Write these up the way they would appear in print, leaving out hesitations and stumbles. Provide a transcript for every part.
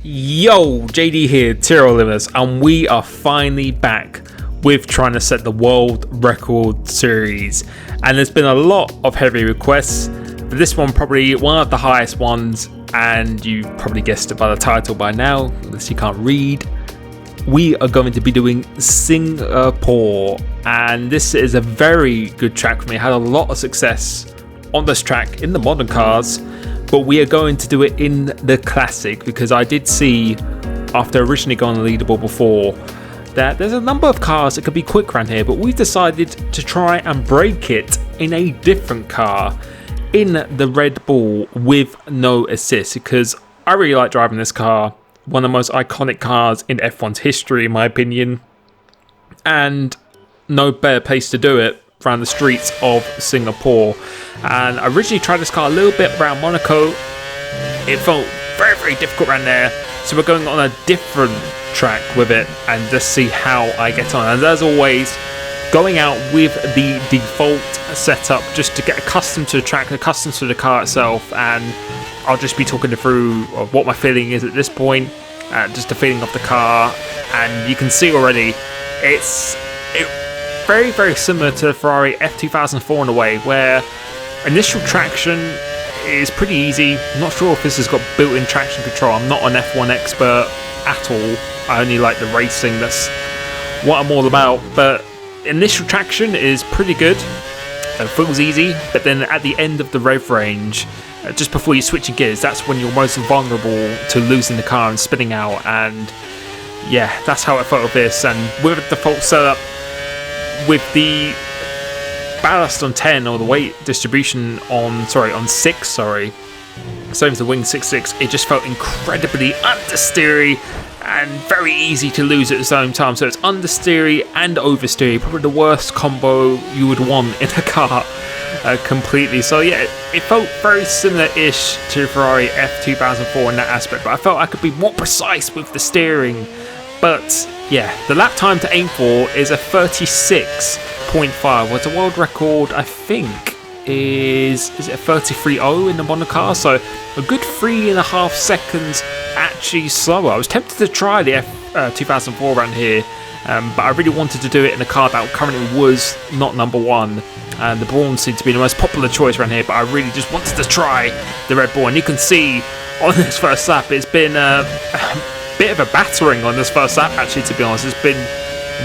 Yo, JD here, Tyrrell Limits, and we are finally back with trying to set the world record series. And there's been a lot of heavy requests, but this one probably one of the highest ones, and you've probably guessed it by the title by now, unless you can't read. We are going to be doing Singapore, and this is a very good track for me. I had a lot of success on this track in the modern cars, but we are going to do it in the classic because I did see, after originally going on the leaderboard before, that there's a number of cars that could be quick around here, but we've decided to try and break it in a different car, in the Red Bull with no assist, because I really like driving this car. One of the most iconic cars in F1's history, in my opinion, and no better place to do it around the streets of Singapore. And I originally tried this car a little bit around Monaco. It felt very, very difficult around there, so we're going on a different track with it and just see how I get on. And as always, going out with the default setup just to get accustomed to the track, accustomed to the car itself, and I'll just be talking through what my feeling is at this point, just the feeling of the car. And you can see already it's very, very similar to the Ferrari F2004 in a way, where initial traction is pretty easy. I'm not sure if this has got built-in traction control. I'm not an F1 expert at all. I only like the racing. That's what I'm all about. But initial traction is pretty good. It feels easy. But then at the end of the rev range, just before you switch gears, that's when you're most vulnerable to losing the car and spinning out. And yeah, that's how it felt with this. And with the default setup, with the ballast on 10 or the weight distribution on 6, same as the Wing 66, it just felt incredibly understeery and very easy to lose at the same time. So it's understeery and oversteery, probably the worst combo you would want in a car completely. So yeah, it felt very similar-ish to Ferrari F2004 in that aspect, but I felt I could be more precise with the steering. But yeah, the lap time to aim for is a 36.5. Well, it's a world record, I think, is it a 33.0 in the modern car? So a good 3.5 seconds actually slower. I was tempted to try the F2004 around here, but I really wanted to do it in a car that currently was not number one. And the Brawn seemed to be the most popular choice around here, but I really just wanted to try the Red Bull. And you can see on this first lap, it's been bit of a battering on this first lap, actually, to be honest. It's been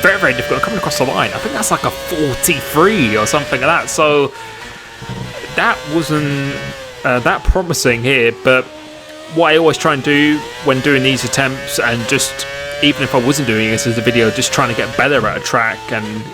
very, very difficult coming across the line. I think that's like a 43 or something like that, so that wasn't that promising here. But what I always try and do when doing these attempts, and just even if I wasn't doing this as a video, just trying to get better at a track and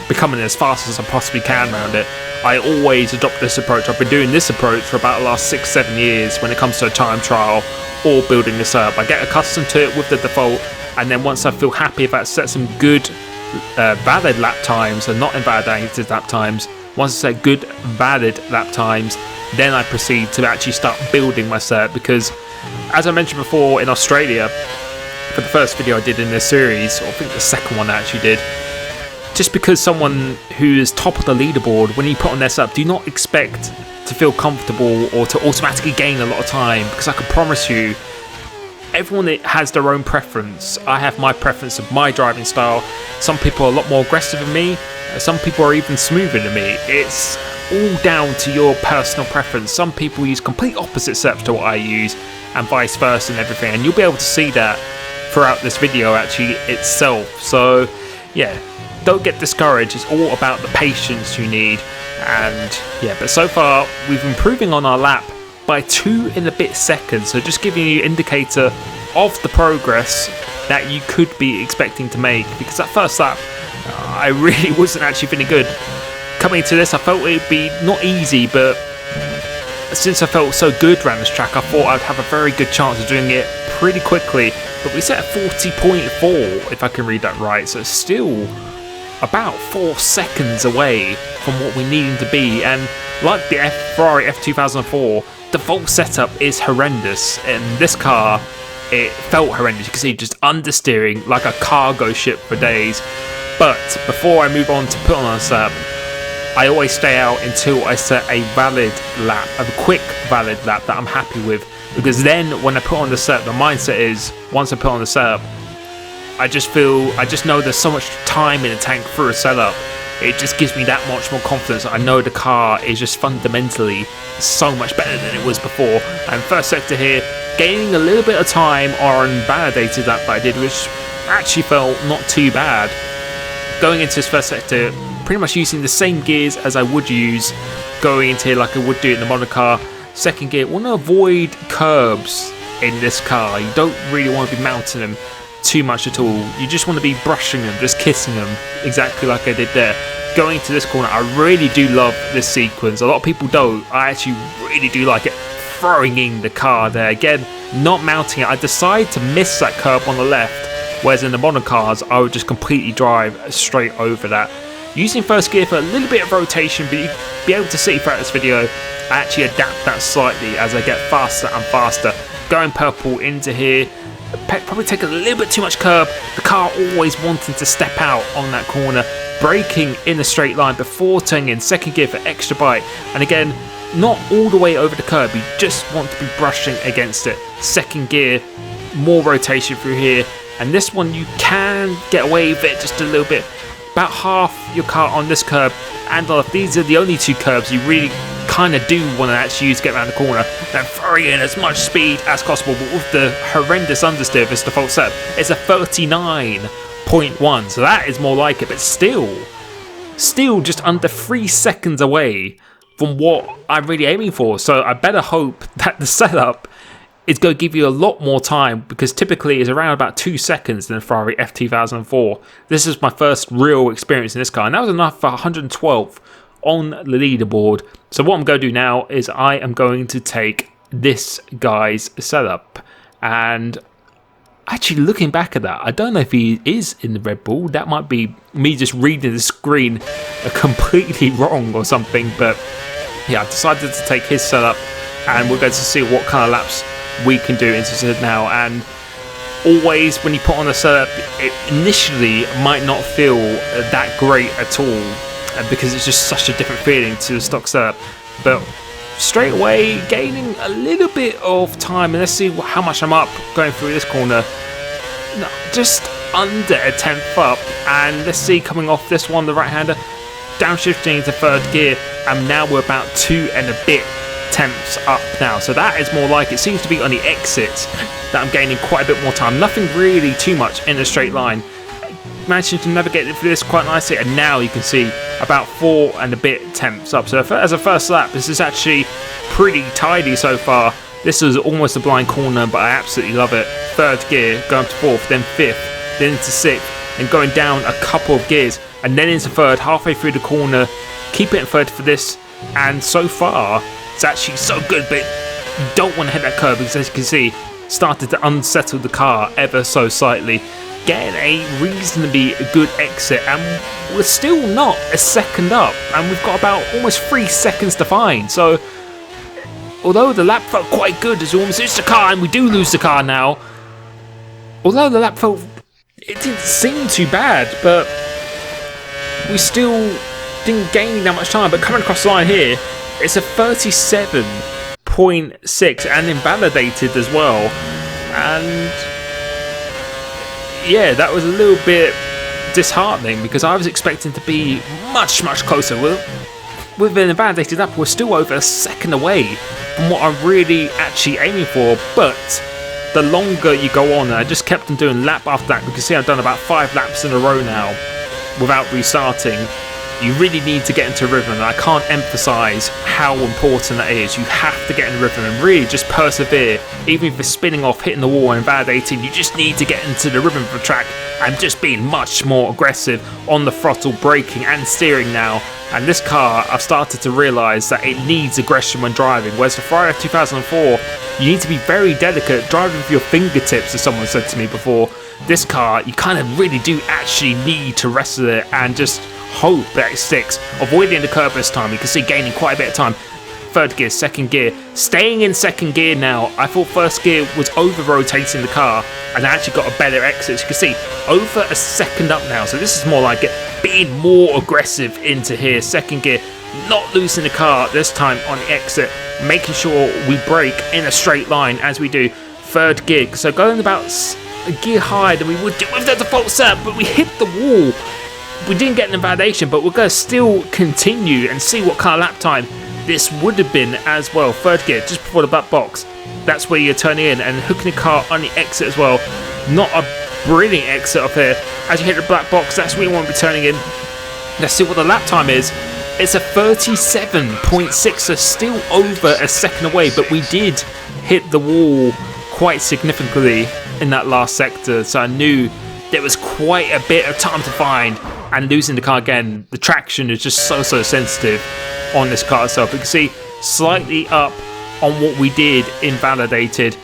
becoming as fast as I possibly can around it, I always adopt this approach. I've been doing this approach for about the last 6-7 years when it comes to a time trial or building this up. I get accustomed to it with the default, and then once I feel happy about set some good valid lap times and not invalidated lap times, once I set good valid lap times, then I proceed to actually start building my set. Because as I mentioned before, in Australia, for the first video I did in this series, or I think the second one I actually did, just because someone who is top of the leaderboard, when you put on their setup, do not expect to feel comfortable or to automatically gain a lot of time, because I can promise you, everyone has their own preference. I have my preference of my driving style. Some people are a lot more aggressive than me. Some people are even smoother than me. It's all down to your personal preference. Some people use complete opposite setups to what I use, and vice versa and everything. And you'll be able to see that throughout this video actually itself. So yeah, don't get discouraged. It's all about the patience you need. And yeah, but so far we've been improving on our lap by 2 and a bit seconds. So just giving you an indicator of the progress that you could be expecting to make, because that first lap I really wasn't actually feeling good. Coming into this, I felt it would be not easy, but since I felt so good around this track, I thought I'd have a very good chance of doing it pretty quickly. But we set a 40.4, if I can read that right, so it's still about 4 seconds away from what we needed to be. And like the Ferrari F2004, the default setup is horrendous. In this car, it felt horrendous. You can see just understeering like a cargo ship for days. But before I move on to put on a setup, I always stay out until I set a valid lap, a quick valid lap that I'm happy with. because then when I put on the setup, the mindset is once I put on the setup, I just know there's so much time in the tank through a setup. It just gives me that much more confidence. I know the car is just fundamentally so much better than it was before. And first sector here, gaining a little bit of time on validated lap that I did, which actually felt not too bad. Going into this first sector, pretty much using the same gears as I would use going into here like I would do in the modern car. Second gear, want to avoid curbs in this car. You don't really want to be mounting them too much at all. You just want to be brushing them, just kissing them, exactly like I did there. Going to this corner, I really do love this sequence. A lot of people don't. I actually really do like it. Throwing in the car there. Again, not mounting it. I decided to miss that curb on the left, whereas in the modern cars, I would just completely drive straight over that. Using first gear for a little bit of rotation, but you'll be able to see throughout this video, I actually adapt that slightly as I get faster and faster. Going purple into here, probably take a little bit too much curb. The car always wanting to step out on that corner, braking in a straight line before turning in second gear for extra bite. And again, not all the way over the curb, you just want to be brushing against it. Second gear, more rotation through here, and this one you can get away with it just a little bit. About half your car on this curb and on, these are the only two curbs you really kind of do want to actually use to get around the corner. Then throwing in as much speed as possible, but with the horrendous understeer of this default setup, it's a 39.1, so that is more like it, but still just under 3 seconds away from what I'm really aiming for. So I better hope that the setup is going to give you a lot more time, because typically it's around about 2 seconds than Ferrari F2004. This is my first real experience in this car, and that was enough for 112 on the leaderboard. So what I'm going to do now is I am going to take this guy's setup, and actually looking back at that, I don't know if he is in the Red Bull. That might be me just reading the screen completely wrong or something, but yeah, I decided to take his setup, and we're going to see what kind of laps we can do into it now. And always when you put on a setup, it initially might not feel that great at all, because it's just such a different feeling to the stock setup, but straight away gaining a little bit of time. And let's see how much I'm up going through this corner. No, just under a tenth up, and let's see, coming off this one, the right hander, downshifting into third gear, and now we're about 2 and a bit tenths up now. So that is more like it. Seems to be on the exits that I'm gaining quite a bit more time. Nothing really too much in a straight line. Managing to navigate through this quite nicely, and now you can see about 4 and a bit tenths up. So as a first lap, this is actually pretty tidy so far. This is almost a blind corner, but I absolutely love it. Third gear, going to fourth, then fifth, then into sixth, and going down a couple of gears, and then into third, halfway through the corner. Keep it in third for this, and so far it's actually so good, but you don't want to hit that curb, because as you can see, started to unsettle the car ever so slightly. Getting a reasonably good exit, and we're still not a second up, and we've got about almost 3 seconds to find. So although the lap felt quite good as we almost lose the car, and we do lose the car now, although the lap felt, it didn't seem too bad, but we still didn't gain that much time. But coming across the line here, it's a 37.6 and invalidated as well. And yeah, that was a little bit disheartening, because I was expecting to be much closer. With an invalidated lap, we're still over a second away from what I'm really actually aiming for. But the longer you go on, and I just kept on doing lap after lap. You can see I've done about 5 laps in a row now without restarting. You really need to get into rhythm, and I can't emphasize how important that is. You have to get in rhythm and really just persevere. Even if you're spinning off, hitting the wall and invalidating, you just need to get into the rhythm of the track and just being much more aggressive on the throttle, braking and steering now. And this car, I've started to realise that it needs aggression when driving, whereas the Ferrari F2004, you need to be very delicate, driving with your fingertips, as someone said to me before. This car, you kind of really do actually need to wrestle it and just hope that it sticks. Avoiding the curb this time, you can see gaining quite a bit of time. Third gear, second gear, staying in second gear now. I thought first gear was over rotating the car, and I actually got a better exit. As you can see, over a second up now, so this is more like it, being more aggressive into here. Second gear, not losing the car this time on the exit. making sure we brake in a straight line as we do. Third gear, so going about a gear higher than we would do with the default setup, but we hit the wall. We didn't get an invalidation, but we're going to still continue and see what kind of lap time this would have been as well. Third gear, just before the black box. That's where you're turning in and hooking the car on the exit as well. Not a brilliant exit up here. As you hit the black box, that's where you want to be turning in. Let's see what the lap time is. It's a 37.6, so still over a second away, but we did hit the wall quite significantly in that last sector, so I knew there was quite a bit of time to find, and losing the car again, the traction is just so sensitive on this car itself. You can see slightly up on what we did invalidated,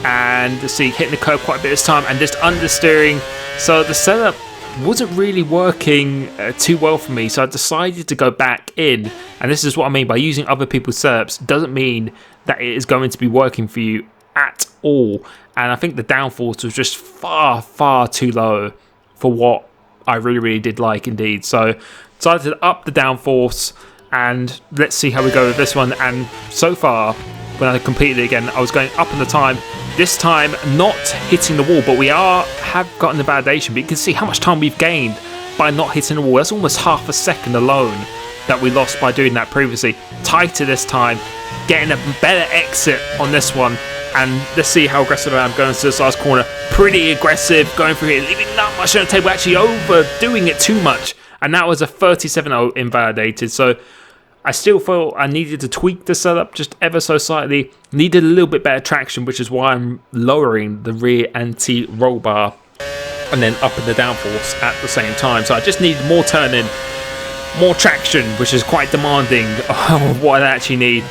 and see hitting the curb quite a bit this time and just understeering, so the setup wasn't really working too well for me, so I decided to go back in. And this is what I mean by using other people's setups doesn't mean that it is going to be working for you at all. And I think the downforce was just far too low for what I really did like indeed. So decided to up the downforce, and let's see how we go with this one. And so far, when I completed it again, I was going up in the time. This time, not hitting the wall, but we have gotten the validation. But you can see how much time we've gained by not hitting the wall. That's almost half a second alone that we lost by doing that previously. Tighter this time, getting a better exit on this one. And let's see how aggressive I am going to this last corner. Pretty aggressive going through here, leaving not much on the table, actually overdoing it too much. And that was a 37.0 invalidated. So I still felt I needed to tweak the setup just ever so slightly. Needed a little bit better traction, which is why I'm lowering the rear anti-roll bar and then upping the downforce at the same time. So I just need more turning, more traction, which is quite demanding of what I actually need.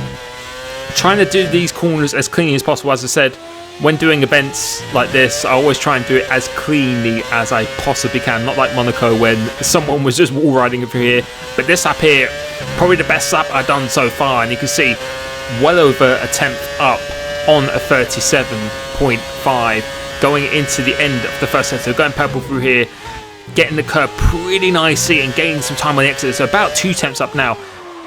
Trying to do these corners as cleanly as possible. As I said, when doing events like this, I always try and do it as cleanly as I possibly can. Not like Monaco when someone was just wall riding through here. But this lap here, probably the best lap I've done so far. And you can see well over a tenth up on a 37.5 going into the end of the first sector. Going purple through here, getting the curb pretty nicely and gaining some time on the exit. So about 2 tenths up now.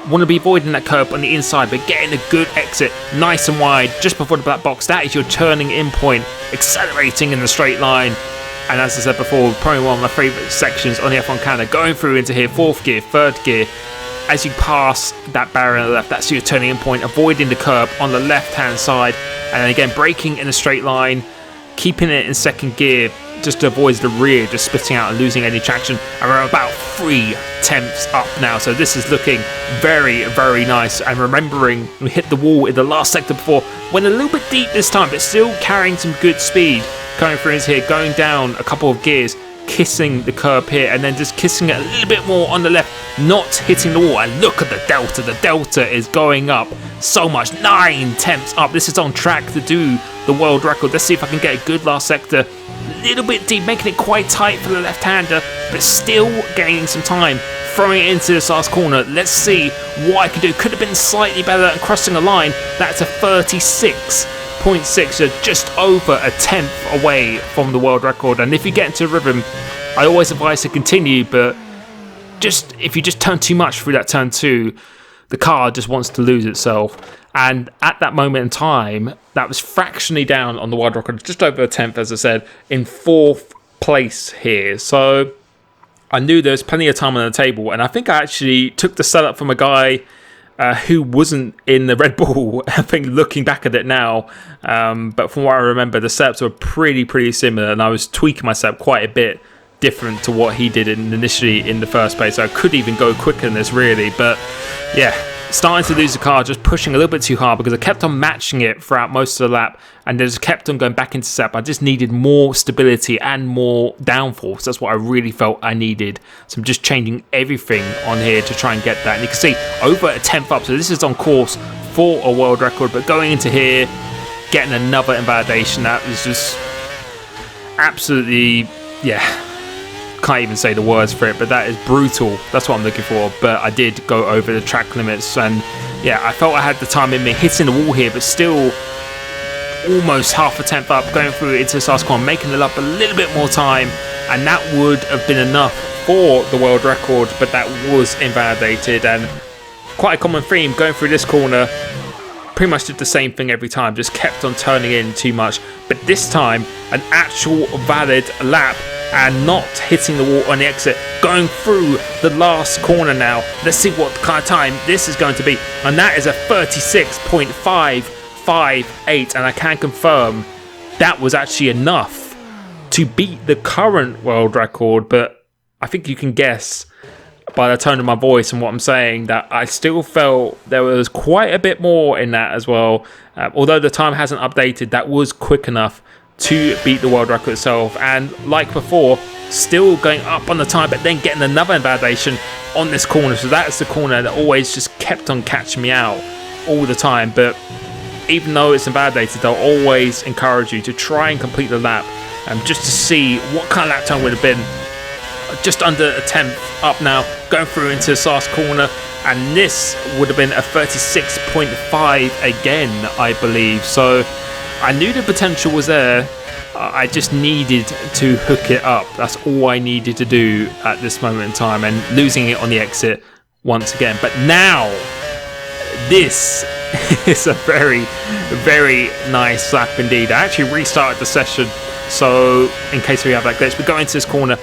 Want to be avoiding that curb on the inside, but getting a good exit nice and wide just before the black box. That is your turning in point, accelerating in the straight line. And as I said before, probably one of my favourite sections on the F1 calendar. Going through into here, fourth gear, third gear. As you pass that barrier on the left, that's your turning in point, avoiding the curb on the left hand side. And then again, braking in a straight line, keeping it in second gear just to avoid the rear just splitting out and losing any traction. And we're about 3 tenths up now, so this is looking very nice. And remembering we hit the wall in the last sector before, went a little bit deep this time, but still carrying some good speed coming through into here, going down a couple of gears, kissing the curb here, and then just kissing it a little bit more on the left, not hitting the wall. And look at the delta is going up so much, 9 tenths up. This is on track to do the world record. Let's see if I can get a good last sector, a little bit deep, making it quite tight for the left-hander, but still gaining some time, throwing it into this last corner. Let's see what I can do. Could have been slightly better at crossing a line. That's a 36.6, so just over a tenth away from the world record. And if you get into a rhythm, I always advise to continue, but just if you just turn too much through that turn 2, the car just wants to lose itself. And at that moment in time, that was fractionally down on the world record, just over a tenth, as I said, in 4th place here. So I knew there was plenty of time on the table, and I think I actually took the setup from a guy who wasn't in the Red Bull. I think looking back at it now, but from what I remember, the setups were pretty similar, and I was tweaking my setup quite a bit different to what he did initially in the first place. So I could even go quicker than this really, but yeah, starting to lose the car, just pushing a little bit too hard because I kept on matching it throughout most of the lap and just kept on going back into setup. I just needed more stability and more downforce. That's what I really felt I needed. So I'm just changing everything on here to try and get that. And you can see over a tenth up, so this is on course for a world record, but going into here, getting another invalidation, that was just absolutely, yeah, can't even say the words for it, but that is brutal. That's what I'm looking for. But I did go over the track limits, and yeah, I felt I had the time in me, hitting the wall here, but still almost half a tenth up, going through into the last corner, making it up a little bit more time, and that would have been enough for the world record, but that was invalidated. And quite a common theme going through this corner, pretty much did the same thing every time, just kept on turning in too much. But this time, an actual valid lap and not hitting the wall on the exit, going through the last corner now. Let's see what kind of time this is going to be. And that is a 36.558, and I can confirm that was actually enough to beat the current world record. But I think you can guess by the tone of my voice and what I'm saying that I still felt there was quite a bit more in that as well. Although the time hasn't updated, that was quick enough to beat the world record itself. And like before, still going up on the time, but then getting another invalidation on this corner. So that's the corner that always just kept on catching me out all the time. But even though it's invalidated, they'll always encourage you to try and complete the lap, just to see what kind of lap time would have been. Just under a 10th up now, going through into the last corner, and this would have been a 36.5 again, I believe. So I knew the potential was there. I just needed to hook it up. That's all I needed to do at this moment in time, and losing it on the exit once again. But now, this is a very, very nice lap indeed. I actually restarted the session, so in case we have that glitch, we go into this corner,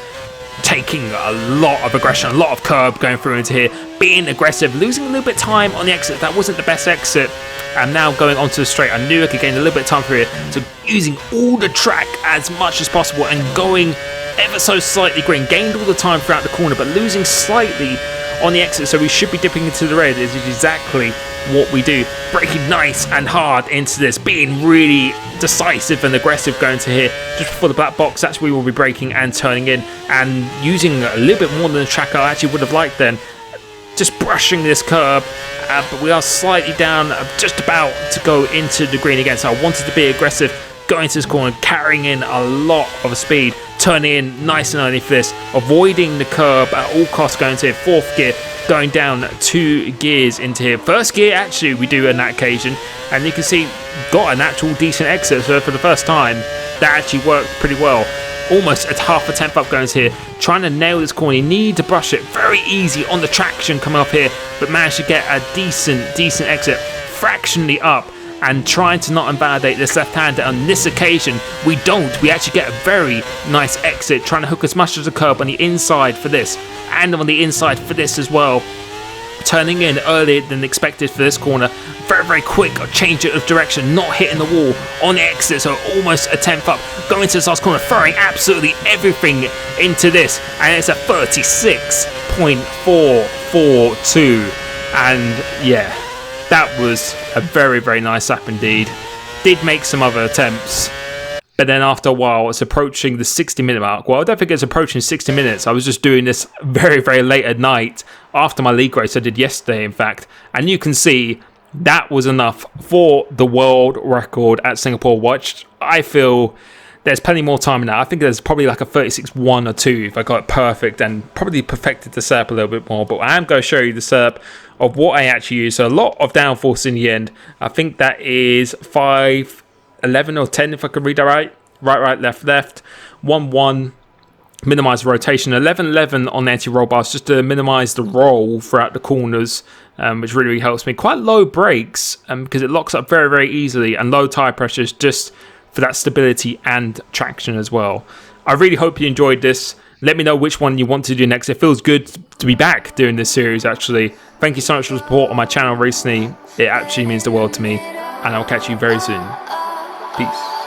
taking a lot of aggression, a lot of curb going through into here, being aggressive, losing a little bit of time on the exit. That wasn't the best exit, and now going onto the straight. I knew I could gain a little bit of time for it, so using all the track as much as possible and going ever so slightly green. Gained all the time throughout the corner, but losing slightly on the exit, so we should be dipping into the red. Is exactly what we do. Braking nice and hard into this, being really decisive and aggressive going to here just before the black box. That's where we will be braking and turning in, and using a little bit more than the track I actually would have liked then. Just brushing this curb, but we are slightly down, just about to go into the green again. So I wanted to be aggressive, going to this corner, carrying in a lot of speed, turning in nice and early for this, avoiding the curb at all costs, going to here, fourth gear, going down 2 gears into here. First gear actually we do on that occasion, and you can see got an actual decent exit. So for the first time, that actually worked pretty well. Almost at half a tenth up going to here, trying to nail this corner. You need to brush it very easy on the traction coming up here, but managed to get a decent exit, fractionally up, and trying to not invalidate this left-hander. On this occasion, we actually get a very nice exit, trying to hook as much as the curb on the inside for this, and on the inside for this as well. Turning in earlier than expected for this corner. Very, very quick change of direction, not hitting the wall on the exit, so almost a 10th up. Going to this last corner, throwing absolutely everything into this, and it's a 36.442. And yeah, that was a very, very nice lap indeed. Did make some other attempts, but then after a while, it's approaching the 60-minute mark. Well, I don't think it's approaching 60 minutes. I was just doing this very, very late at night after my league race I did yesterday, in fact. And you can see that was enough for the world record at Singapore, which I feel there's plenty more time in that. I think there's probably like a 36.1 or 2 if I got it perfect, and probably perfected the setup a little bit more. But I am going to show you the setup of what I actually use. So a lot of downforce in the end. I think that is 5.11 or 10 if I can read that right. Right, left, 1.1. Minimise the rotation. 11.11 on the anti-roll bars just to minimise the roll throughout the corners, which really, really helps me. Quite low brakes because it locks up very, very easily, and low tyre pressures just for that stability and traction as well. I really hope you enjoyed this. Let me know which one you want to do next. It feels good to be back doing this series, actually. Thank you so much for the support on my channel recently. It actually means the world to me, and I'll catch you very soon. Peace.